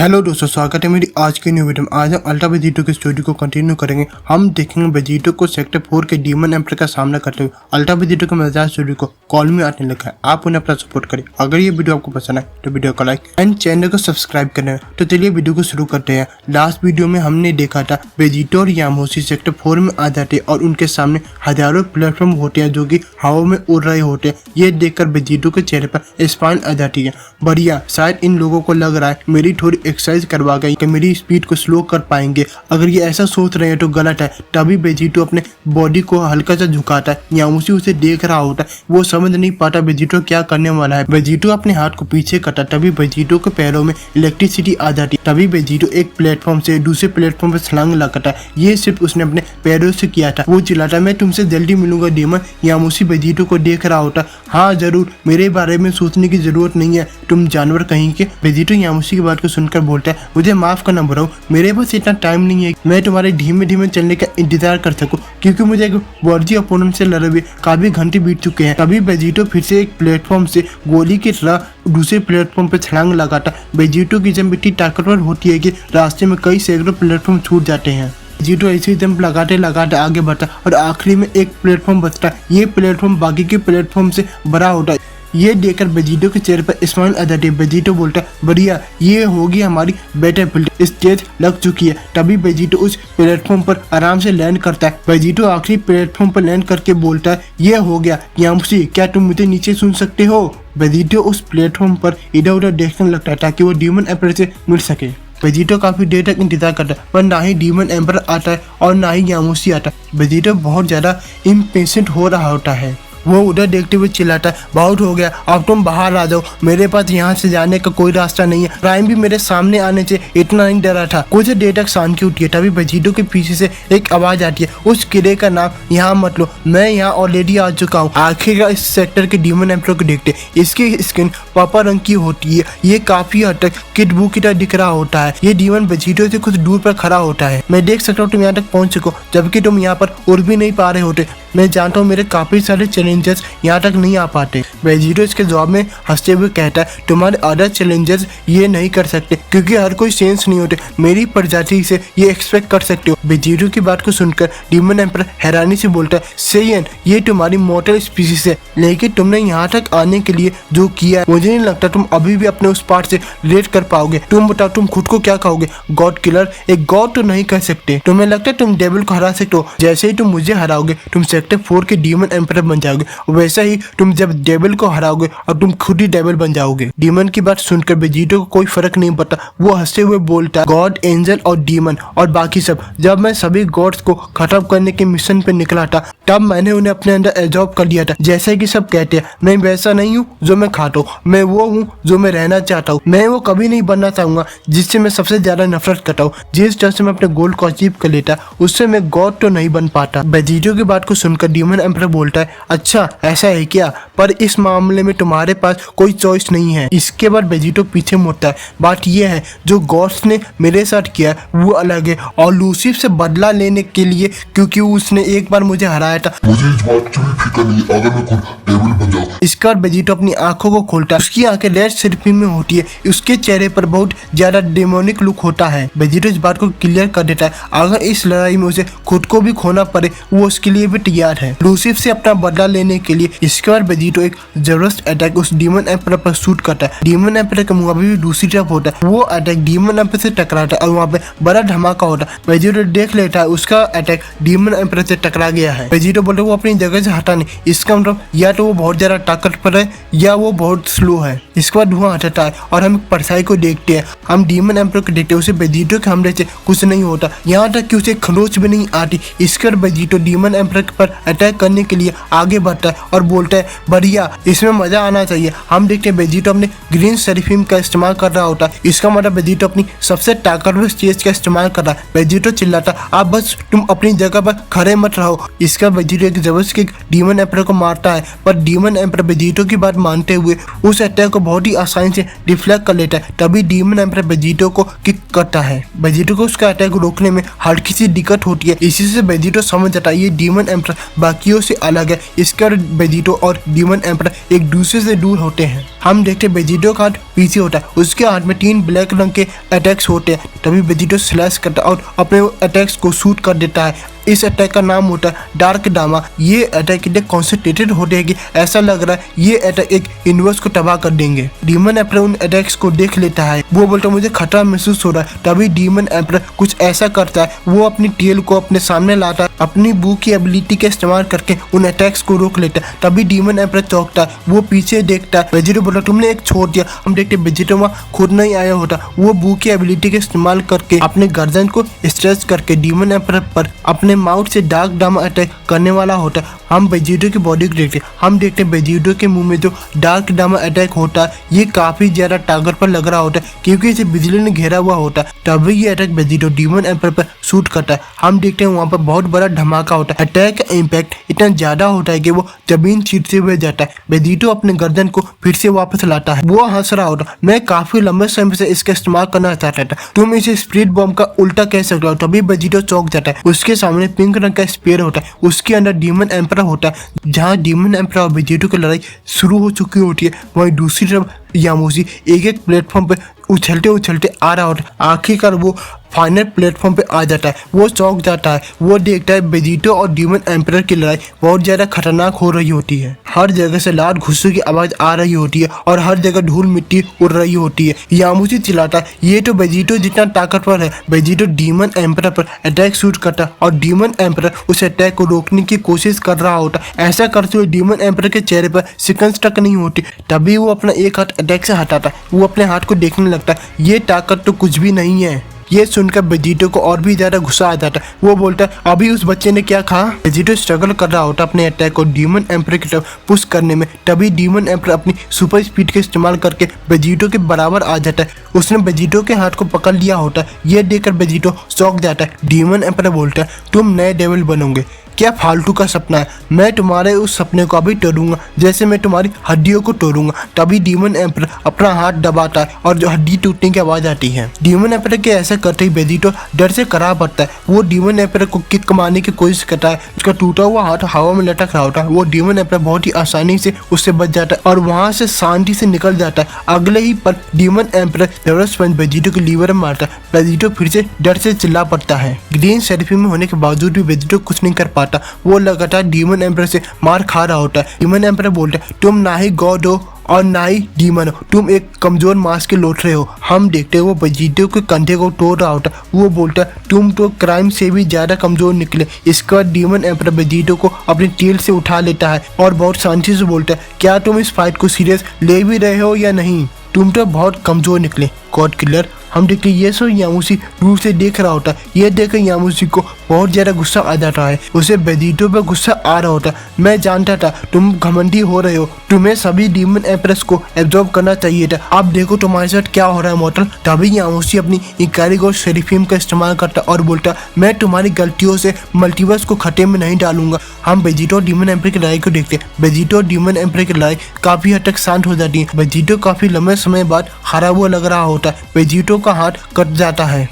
Hello दोस्तों, स्वागत है मेरी आज की न्यू वीडियो में। आज हम अल्ट्रा वेजिटो की स्टोरी को कंटिन्यू करेंगे। हम देखेंगे वेजिटो को सेक्टर 4 के डीमन एम्पर का सामना करते हुए अल्ट्रा वेजिटो के मजेदार स्टोरी को कॉल में आने लगा है। आप उन्हें अपना सपोर्ट करें। अगर ये वीडियो आपको पसंद है तो वीडियो को लाइक एंड चैनल को सब्सक्राइब करें। तो चलिए वीडियो को शुरू करते हैं। लास्ट वीडियो में हमने देखा था वेजिटो और यामोशी सेक्टर 4 में आ जाते और उनके सामने हजारों प्लेटफॉर्म होते हैं जो कि हवा में उड़ रहे होते हैं। ये देखकर वेजिटो के चेहरे पर स्माइल आ जाती है। बढ़िया, शायद इन लोगों को लग रहा है मेरी थोड़ी एक्सरसाइज करवा गई कि मेरी स्पीड को स्लो कर पाएंगे। अगर ये ऐसा सोच रहे हैं तो गलत है। तभी वेजिटो अपने बॉडी को हल्का सा झुकाता है। यामोशी उसे देख रहा होता है। वो समझ नहीं पाता वेजिटो क्या करने वाला है। वेजिटो अपने हाथ को पीछे करता, तभी वेजिटो के पैरों में इलेक्ट्रिसिटी आ जाती। तभी वेजिटो एक प्लेटफॉर्म से दूसरे प्लेटफॉर्म पर छलांग लगाता है। ये सिर्फ उसने अपने पैरों से किया था। वो चिल्लाता, मैं तुमसे जल्दी मिलूंगा डीमन। यामोशी वेजिटो को देख रहा होता, हाँ जरूर, मेरे बारे में सोचने की जरूरत नहीं है, तुम जानवर कहीं के। वेजिटो यामोशी की बात को सुनकर बोलता है, मुझे माफ करना ब्रो, मेरे पास इतना टाइम नहीं है मैं तुम्हारे धीमे धीमे चलने का इंतजार कर सकूं, क्योंकि मुझे एक वर्जी अपोनेंट से लड़े हुए काफी घंटे बीत चुके हैं। तभी वेजिटो फिर से एक प्लेटफॉर्म से गोली की तरह दूसरे प्लेटफॉर्म पर छलांग लगाता। वेजिटो की जंप इतनी ताकतवर होती है कि रास्ते में कई सैकड़ों प्लेटफॉर्म छूट जाते हैं। वेजिटो ऐसी जंप लगाते लगाते आगे बढ़ता और आखिरी में एक प्लेटफॉर्म बचता है। ये प्लेटफॉर्म बाकी के प्लेटफॉर्म से बड़ा होता है। ये देखकर वेजिटो के चेहरे पर स्माइल आ जाती है। वेजिटो बोलता है, बढ़िया, ये होगी हमारी बैटलफील्ड, स्टेज लग चुकी है। तभी वेजिटो उस प्लेटफॉर्म पर आराम से लैंड करता है। वेजिटो आखिरी प्लेटफॉर्म पर लैंड करके बोलता है, ये हो गया। यामोशी, क्या तुम मुझे नीचे सुन सकते हो? वेजिटो उस प्लेटफॉर्म पर इधर उधर देखने लगता है ताकि वो डीमन एम्पर से मिल सके। वेजिटो काफी देर तक इंतजार करता है, पर ना ही डीमन एम्पर आता है और ना ही यामोशी आता है। वेजिटो बहुत ज्यादा इम्पेशेंट हो रहा होता है। वो उधर देखते हुए चिल्लाता है, बहुत हो गया, अब तुम बाहर आ जाओ, मेरे पास यहाँ से जाने का कोई रास्ता नहीं है। प्राइम भी मेरे सामने आने से इतना नहीं डरा था। कुछ देर तक शांति उठी है। तभी वेजिटो के पीछे से एक आवाज आती है, उस किले का नाम यहाँ मत लो, मैं यहाँ ऑलरेडी आ चुका हूँ। आखिरकार इस सेक्टर के डीमन एम्पर को देखते, इसकी स्किन पर्पल रंग की होती है। ये काफी हद तक किड बू की तरह दिख रहा होता है। ये डीमन वेजिटो से कुछ दूर पर खड़ा होता है। मैं देख सकता हूँ तुम यहाँ तक पहुंच चुको, जबकि तुम यहाँ पर उड़ भी नहीं पा रहे होते। मैं जानता हूँ मेरे काफी सारे चैलेंजेस यहाँ तक नहीं आ पाते। वेजिटो इसके जवाब में हंसते हुए कहता है, तुम्हारे अदर चैलेंजेस ये नहीं कर सकते क्योंकि हर कोई सेंस नहीं होते। मेरी प्रजाति से ये एक्सपेक्ट कर सकते हो। वेजिटो की बात को सुनकर डीमन एम्पर हैरानी से बोलता है, सेयन, ये तुम्हारी मॉर्टल स्पीसीज है, लेकिन तुमने यहाँ तक आने के लिए जो किया है, मुझे नहीं लगता तुम अभी भी अपने उस पार्ट से रिलेट कर पाओगे। तुम बताओ, तुम खुद को क्या कहोगे? God killer? एक गॉड तो नहीं कह सकते। तुम्हें लगता है तुम डेविल को हरा सकते हो? जैसे ही तुम मुझे हराओगे तुम सेक्टर 4 के डीमन एम्पर बन जाओगे। वैसा ही तुम जब डेविल को हराओगे और तुम खुद ही डेविल बन जाओगे। डीमन की बात सुनकर वेजिटो को कोई फर्क नहीं पड़ता। वो हंसते हुए बोलता, गॉड, एंजल और डीमन और बाकी सब, जब मैं सभी गॉड्स को खत्म करने के मिशन पे निकला था तब मैंने उन्हें अपने अंदर एब्जॉर्ब कर लिया था। जैसे कि सब कहते हैं, मैं वैसा नहीं हूँ जो मैं खाता हूँ, मैं वो हूँ जो मैं रहना चाहता हूँ। मैं वो कभी नहीं बनना चाहूंगा जिससे मैं सबसे ज्यादा नफरत करता हूँ। जिस तरह से मैं अपने गोल को अचीव कर लेता उससे मैं गॉड तो नहीं बन पाता। वेजिटो की बात को सुनकर डीमन एम्पर बोलता है, अच्छा ऐसा है क्या? पर इस मामले में तुम्हारे पास कोई चॉइस नहीं है। इसके बाद वेजिटो पीछे मुड़ता है। बात यह है, जो गॉड्स ने मेरे साथ किया वो अलग है और लूसीफ से बदला लेने के लिए, क्योंकि उसने एक बार मुझे हराया था, मुझे इस बात की भी फिक्र नहीं अगर मैं खुद डेविल बन जाऊं। इसके बाद वेजिटो अपनी आंखों को खोलता है। उसकी आंखें रेड सिरपी में होती है। उसके चेहरे पर बहुत ज्यादा डेमोनिक लुक होता है। वेजिटो इस बात को क्लियर कर देता है, अगर इस लड़ाई में उसे खुद को भी खोना पड़े वो उसके लिए भी तैयार है, लूसीफ से अपना बदला लेने के लिए। इसके बाद वेजिटो एक जबरदस्त अटैक उस डीमन एम्पर पर शूट करता है। डीमन एम्पर का मुंह भी दूसरी तरफ होता है। वो अटैक डीमन एम्पर से टकराता है और वहाँ पे बड़ा धमाका होता है। वेजिटो देख लेता है उसका अटैक डीमन एम्पर से टकरा गया है। वेजिटो बोलते वो अपनी जगह से हटा नहीं। इसका मतलब या तो वो बहुत ज्यादा ताकतवर है या वो बहुत स्लो है। इसके बाद धुआं हटता है और हम परछाई को देखते हैं। हम डीमन एम्पर को देखते हैं। उसे वेजिटो के हमले से कुछ नहीं होता, यहाँ तक कि उसे खरोच भी नहीं आती। इसके बाद वेजिटो डीमन एम्पर पर अटैक करने के लिए आगे बढ़ता है और बोलता है, बढ़िया, इसमें मजा आना चाहिए। हम देखते हैं वेजिटो अपने ग्रीन सेराफिम का इस्तेमाल कर रहा होता है। इसका मतलब वेजिटो अपनी सबसे ताकतवर चीज का इस्तेमाल कर रहा है। वेजिटो चिल्लाता, आप बस तुम अपनी जगह पर खड़े मत रहो। इसका वेजिटो एक जबरदस्त किक डीमन एम्पर को मारता है, पर डीमन एम्पर वेजिटो की बात मानते हुए उस अटैक को बहुत ही आसानी से डिफ्लेक्ट कर लेता है। तभी डीमन एम्पर वेजिटो को किक करता है। वेजिटो को उसका अटैक रोकने में हल्की सी दिक्कत होती है। इसी से वेजिटो समझ जाता है ये डीमन एम्पर बाकियों से अलग है। इसके बाद वेजिटो और डीमन एम्पर एक दूसरे से दूर होते हैं। हम देखते हैं वेजिटो का हाथ पीछे होता है, उसके हाथ में 3 ब्लैक रंग के अटैक्स होते हैं। तभी वेजिटो स्लैश करता है और अपने अटैक्स को शूट कर देता है। इस अटैक का नाम होता है डार्क डामा। ये अटैक इतने कॉन्सेंट्रेटेड होते हैं कि ऐसा लग रहा है ये अटैक एक यूनिवर्स को तबाह कर देंगे। डीमन एम्पर उन अटैक्स को देख लेता है, वो बोलता है मुझे खतरा महसूस हो रहा है। तभी डीमन एम्पर कुछ ऐसा करता है, वो अपनी टेल को अपने सामने लाता है, अपनी बू की एबिलिटी का इस्तेमाल करके उन अटैक्स को रोक लेता है। तभी डीमन एम्पर चौंकता है, वो पीछे देखता है। वेजिटो बोलता तुमने एक छोड़ दिया। हम देखते वेजिटो वहाँ खुद नहीं आया होता, वो बू की एबिलिटी का इस्तेमाल करके अपने गर्दन को स्ट्रेच करके डीमन एम्पर पर अपने माउथ से डार्क डामा अटैक करने वाला होता है। हम वेजिटो की बॉडी को देखते हैं, हम देखते हैं वेजिटो के मुंह में जो डार्क डामा अटैक होता है ये काफी ज्यादा टारगेट पर लग रहा होता है, क्योंकि इसे बिजली ने घेरा हुआ होता है। तभी ये अटैक वेजिटो डीमन एम्पर पर शूट करता है। हम देखते हैं वहाँ पर बहुत बड़ा धमाका होता है। अटैक का इम्पैक्ट इतना ज्यादा होता है कि वो जमीन चीरते हुए जाता है। वेजिटो अपने गर्दन को फिर से वापस लाता है, वो हंस रहा होता है। मैं काफी लंबे समय से इसका इस्तेमाल करना चाहता था, तुम इसे स्प्रिट बॉम्ब का उल्टा कह सकते हो। तभी वेजिटो चौंक जाता है, उसके सामने पिंक रंग का स्पेयर होता है, उसके अंदर डीमन एम्पर होता है। जहाँ डीमन एम्पर और वेजिटो की लड़ाई शुरू हो चुकी होती है, वहीं दूसरी तरफ यामोशी एक एक प्लेटफॉर्म पे उछलते उछलते आ रहा होता है। आखिरकार वो फाइनल प्लेटफॉर्म पे आ जाता है, वो चौंक जाता है, वो देखता है वेजिटो और डीमन एम्पर की लड़ाई बहुत ज्यादा खतरनाक हो रही होती है। हर जगह से लाल घुस्सों की आवाज आ रही होती है और हर जगह धूल मिट्टी उड़ रही होती है। यामोशी चिल्लाता है ये तो वेजिटो जितना ताकतवर है। वेजिटो डीमन एम्पर पर अटैक शूट करता है और डीमन एम्पर उस अटैक को रोकने की कोशिश कर रहा होता है। ऐसा करते हुए डीमन एम्पर के चेहरे पर सिकंस तक नहीं होती। तभी वो अपना एक हाथ अटैक से हटाता है, वो अपने हाथ को देखने लगता है, ये ताकत तो कुछ भी नहीं है। ये सुनकर वेजिटो को और भी ज्यादा गुस्सा आ जाता है, वो बोलता है अभी उस बच्चे ने क्या कहा। वेजिटो स्ट्रगल कर रहा होता अपने अटैक को डीमन एम्पर की तरफ पुश करने में। तभी डीमन एम्पर अपनी सुपर स्पीड का इस्तेमाल करके वेजिटो के बराबर आ जाता है। उसने वेजिटो के हाथ को पकड़ लिया होता है, ये देखकर वेजिटो चौंक जाता है। डीमन एम्पर बोलता है तुम नए डेविल बनोगे, क्या फालतू का सपना है, मैं तुम्हारे उस सपने को अभी तोड़ूंगा जैसे मैं तुम्हारी हड्डियों को तोड़ूंगा। तभी डीमन एम्पर अपना हाथ दबाता है और जो हड्डी टूटने की आवाज आती है। डीमन एम्पर के ऐसा करते ही वेजिटो डर से करा पड़ता है, वो डीमन एम्पर को किक मारने की कोशिश करता है। उसका टूटा हुआ हाथ हवा में लटक रहा होता है, वो डीमन एम्पर बहुत ही आसानी से उससे बच जाता है और वहां से शांति से निकल जाता है। अगले ही पर डीमन एम्पर जबरदस्त पंच वेजिटो के लीवर में मारता है। वेजिटो फिर से डर से चिल्ला पड़ता है। ग्रीन सेराफिम में होने के बावजूद भी वेजिटो कुछ नहीं कर पाता, वो लगातार डीमन एम्पर से मार खा रहा होता है। डीमन एम्पर बोलता है तुम ना ही गॉड हो और ना ही डीमन हो, तुम एक कमजोर मांस के लोथड़े हो। हम देखते हैं वो वेजिटो के कंधे को तोड़ रहा होता है, वो बोलता है तुम तो क्राइम से भी ज्यादा कमजोर निकले। इसके बाद डीमन एम्पर वेजिटो को अपनी टेल से उठा लेता है और बहुत शांति से बोलता है क्या तुम इस फाइट को सीरियस ले भी रहे हो या नहीं, तुम तो बहुत कमजोर निकले गॉड किलर। हम देखते ये सो यामोशी दूर से देख रहा होता है, ये देखकर यामोशी को बहुत ज्यादा गुस्सा आ जाता है, उसे वेजिटो पर गुस्सा आ रहा होता है। मैं जानता था तुम घमंडी हो रहे हो, तुम्हें सभी डीमन एम्प्रेस को एब्जॉर्ब करना चाहिए था, अब देखो तुम्हारे साथ क्या हो रहा है मॉर्टल। तभी यामोशी अपनी इकारिगो सेराफिम का इस्तेमाल करता और बोलता मैं तुम्हारी गलतियों से मल्टीवर्स को खतरे में नहीं डालूंगा। हम वेजिटो और डीमन एम्पर की लड़ाई को देखते हैं। वेजिटो और डीमन एम्पर की लड़ाई काफी हद तक शांत हो जाती है। वेजिटो काफी लंबे समय बाद हारा हुआ लग रहा होता है, वेजिटो का हाथ कट जाता है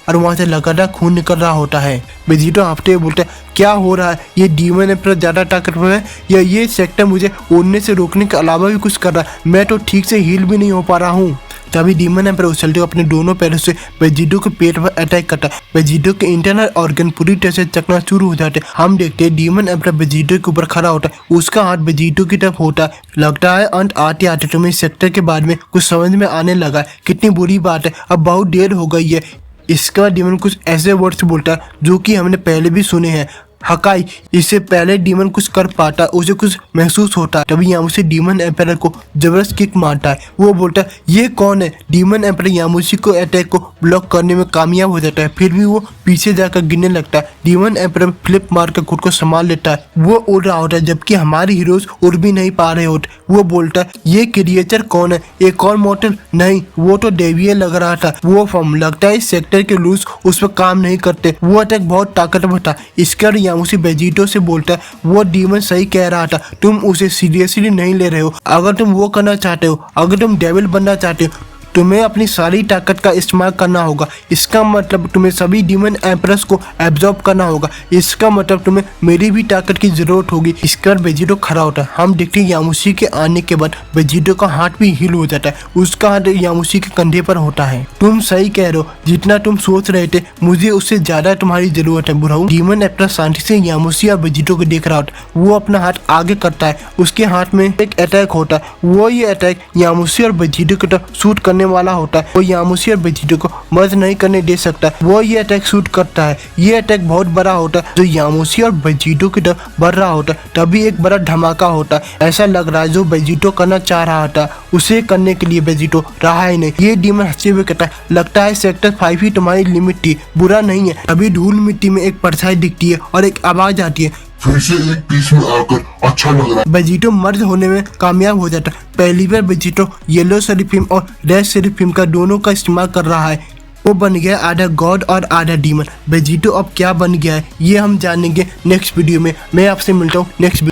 और वहां से लगातार खून निकल रहा होता है। वेजिटो हफ्ते बोलता है क्या हो रहा है, ये डीमन एम्पर ज्यादा ताकतवर है या ये सेक्टर मुझे उड़ने से रोकने के अलावा भी कुछ कर रहा है, मैं तो ठीक से हील भी नहीं हो पा रहा हूँ। तभी डीमन एम्पर उछलते हुए अपने दोनों पैरों से वेजिटो के पेट पर अटैक करता है। वेजिटो के इंटरनल ऑर्गन पूरी तरह से चकना शुरू हो जाते हैं। हम देखते हैं डीमन एम्पर वेजिटो के ऊपर खड़ा होता है, उसका हाथ वेजिटो की तरफ होता है। लगता है अंत आते आते तुम्हें इस सेक्टर के बारे में कुछ समझ में आने लगा है, कितनी बुरी बात है, अब बहुत देर हो गई है। इसके बाद डीमन कुछ ऐसे वर्ड्स बोलता है जो कि हमने पहले भी सुने हैं, हकाई। इससे पहले डीमन कुछ कर पाता, उसे कुछ महसूस होता। तभी यामोशी डीमन एम्पर को जबरदस्त किक मारता है, वो बोलता है ये कौन है। डीमन एम्पर यामोशी को अटैक को ब्लॉक करने में कामयाब हो जाता है, फिर भी वो पीछे जाकर गिरने लगता है। डीमन एम्पर फ्लिप मार कर खुद को संभाल लेता है, वो उड़ रहा होता है जबकि हमारे हीरोज उड़ भी नहीं पा रहे होते। वो बोलता है ये क्रिएचर कौन है, एक और मॉर्टल नहीं, वो तो डेवियर लग रहा था, वो फॉर्म लगता है इस सेक्टर के लूज उस पर काम नहीं करते, वो अटैक बहुत ताकतवर था। इसके यामोशी वेजिटो से बोलता है वो डीमन सही कह रहा था, तुम उसे सीरियसली नहीं ले रहे हो। अगर तुम वो करना चाहते हो, अगर तुम डेविल बनना चाहते हो तुम्हें अपनी सारी ताकत का इस्तेमाल करना होगा। इसका मतलब तुम्हें सभी डीमन एम्प्रेस को एब्जॉर्ब करना होगा। इसका मतलब तुम्हें मेरी भी ताकत की जरूरत होगी। इसके बाद वेजिटो खड़ा होता है। हम देखते हैं यामुशी के आने के बाद वेजिटो का हाथ भी हील हो जाता है। उसका हाथ यामुशी के कंधे पर होता है। तुम सही कह रहे हो, जितना तुम सोच रहे थे मुझे उससे ज्यादा तुम्हारी जरूरत है बुढ़ाऊ। डीमन एम्प्रेस शांति से यामुशी और वेजिटो को देख रहा होता है। वो अपना हाथ आगे करता है। उसके हाथ में एक अटैक होता है। वो ये अटैक यामुशी और वेजिटो की तरफ शूट करने वाला होता है। वो यामुशी और वेजिटो को मर्ज नहीं करने दे सकता। वो ये अटैक शूट करता है। ये अटैक बहुत बड़ा होता है जो यामुशी और वेजिटो की तरफ बढ़ रहा होता है। तभी एक बड़ा धमाका होता है। ऐसा लग रहा है जो वेजिटो करना चाह रहा था उसे करने के लिए वेजिटो रहा ही नहीं। ये डीमन हंसते हुए कहता है, लगता है सेक्टर 5 ही तुम्हारी लिमिट थी, बुरा नहीं है। अभी धूल मिट्टी में एक परछाई दिखती है और एक आवाज आती है। फिर से एक पीस में आकर अच्छा लग रहा है। वेजिटो मर्ज होने में कामयाब हो जाता है। पहली बार वेजिटो येलो सेराफिम और रेड सेराफिम का दोनों का इस्तेमाल कर रहा है। वो बन गया आधा गॉड और आधा डीमन। वेजिटो अब क्या बन गया है ये हम जानेंगे नेक्स्ट वीडियो में। मैं आपसे मिलता हूँ नेक्स्ट